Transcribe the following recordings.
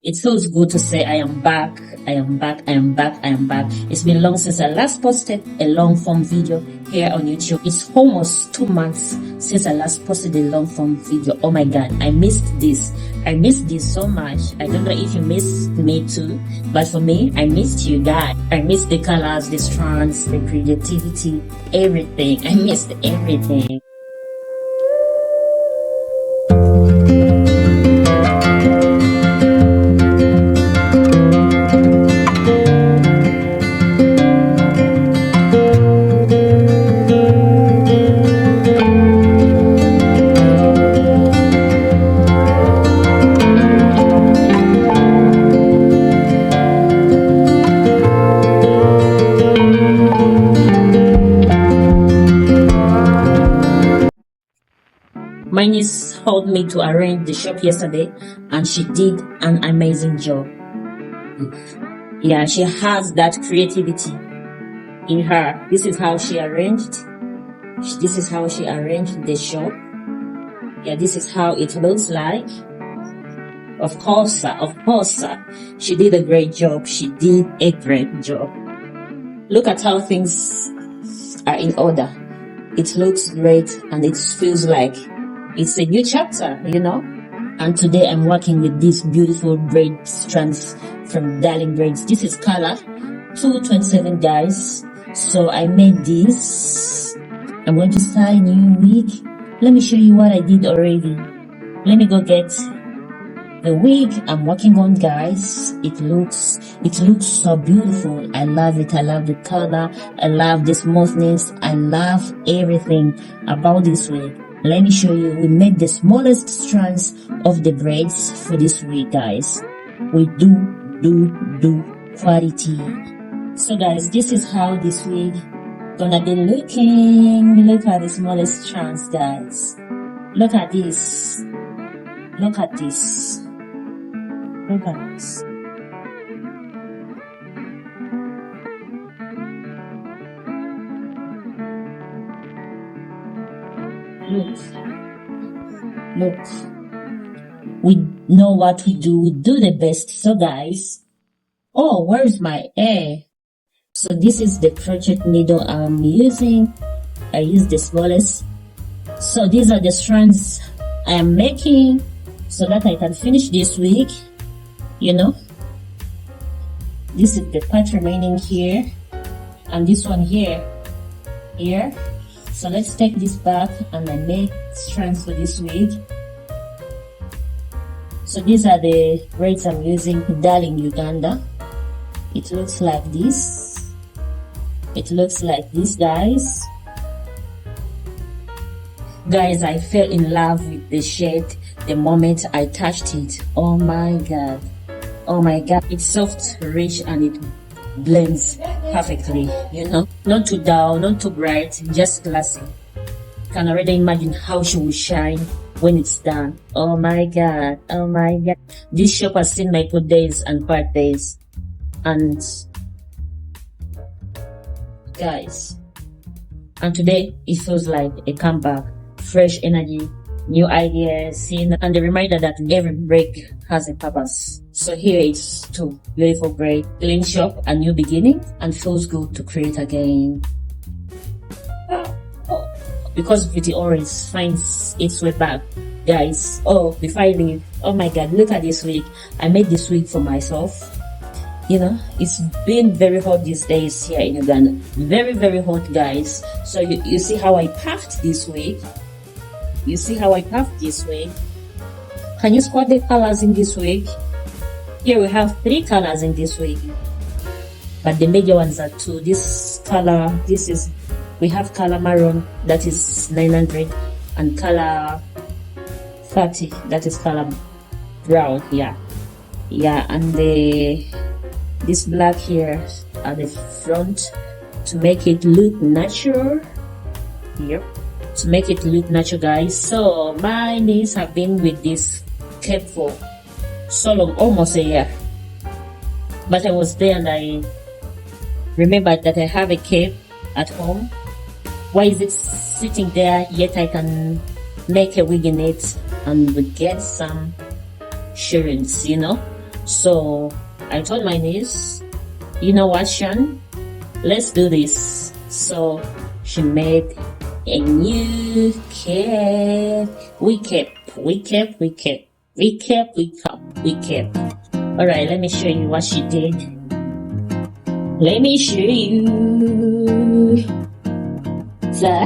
It feels good to say I am back, I am back, I am back, I am back. It's been long since I last posted a long form video here on YouTube. It's almost 2 months since I last posted a long form video. Oh my god, I missed this. I missed this so much. I don't know if you missed me too, but for me, I missed you guys. I missed the colors, the strands, the creativity, everything. I missed everything. My niece helped me to arrange the shop yesterday and she did an amazing job. Yeah, she has that creativity in her. This is how she arranged. This is how she arranged the shop. Yeah, this is how it looks like. Of course, she did a great job. She did a great job. Look at how things are in order. It looks great and it feels like it's a new chapter, you know. And today I'm working with these beautiful braid strands from Darling Braids. This is color 227, guys. So I made this. I'm going to style a new wig. Let me show you what I did already. Let me go get the wig I'm working on, guys. It looks so beautiful. I love it. I love the color. I love the smoothness. I love everything about this wig. Let me show you. We made the smallest strands of the braids for this wig, guys. We do quality. So guys, this is how this wig gonna be looking. Look at the smallest strands, guys. Look at this. Look at this. Look at this. Look, we know what we do the best. So guys, oh, where's my hair? So this is the crochet needle I'm using. I use the smallest. So these are the strands I am making so that I can finish this wig, you know. This is the part remaining here and this one here. So let's take this back and I make strands for this wig. So these are the braids I'm using, Darling Uganda. It looks like this. It looks like this, guys. Guys, I fell in love with the shade the moment I touched it. Oh my god. Oh my god. It's soft, rich, and it blends perfectly, you know. Not too dull, not too bright, just classy. Can already imagine how she will shine when it's done. Oh my god. Oh my god. This shop has seen my good days and bad days. And guys, and today it feels like a comeback, fresh energy, new ideas, and the reminder that every break has a purpose. So here it's two beautiful braid, clean shop, a new beginning, and feels good to create again. Because beauty always finds its way back, guys. Oh, before I leave, oh my god, look at this wig. I made this wig for myself. You know, it's been very hot these days here in Uganda. Very, very hot, guys. So you see how I puffed this wig. You see how I puffed this wig. Can you spot the colors in this wig? Here we have 3 colors in this wig, but the major ones are 2. This color, we have color maroon, that is 900, and color 30, that is color brown. Yeah, and this black here at the front to make it look natural. Yep, to make it look natural, guys. So my niece have been with this cape for so long, almost a year. But I was there and I remembered that I have a cape at home. Why is it sitting there, yet I can make a wig in it and we get some assurance, you know. So I told my niece, you know what, Sean, let's do this. So she made a new cap. We kept. Alright, let me show you what she did. Let me show you. So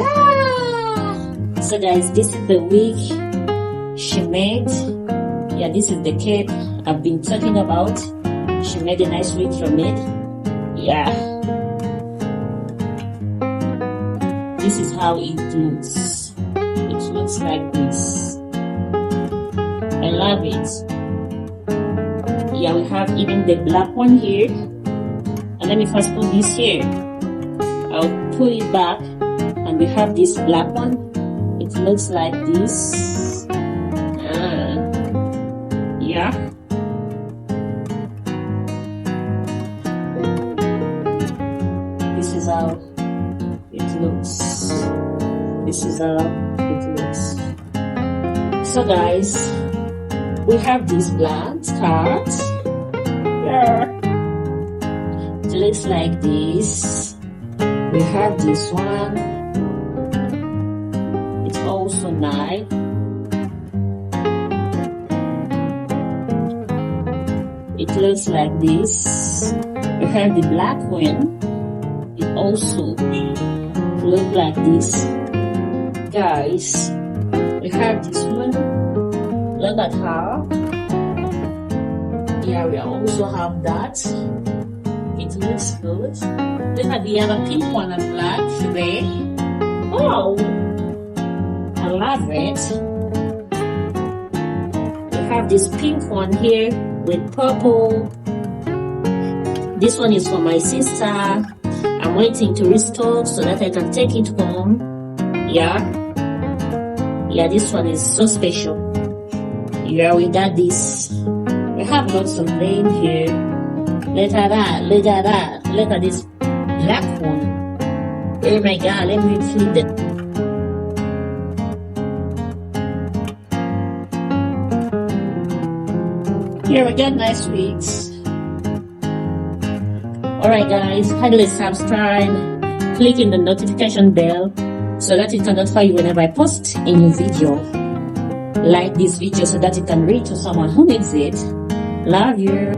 guys, this is the wig she made. Yeah, this is the cape I've been talking about. She made a nice wig from it. Yeah. This is how it looks. It looks like this. I love it. Yeah, we have even the black one here. And let me first put this here. I'll put it back. And we have this black one. It looks like this. Yeah. This is how it looks. This is how it looks. So guys, we have this black skirt. Yeah. It looks like this. We have this one. It's also nice. It looks like this. We have the black one. It also looks like this. Guys, we have this one. Look at her. Yeah, we also have that. It looks good. Look at the other pink one and black today. Oh, I love it. We have this pink one here with purple. This one is for my sister. I'm waiting to restock so that I can take it home. Yeah, this one is so special. Yeah, we got this. We have lots of them here. Look at that. Look at this black one. Oh my god, let me flip it. Here we got nice wigs. Alright guys, kindly subscribe, click in the notification bell so that it can notify you whenever I post a new video. Like this video so that it can reach to someone who needs it. Love you.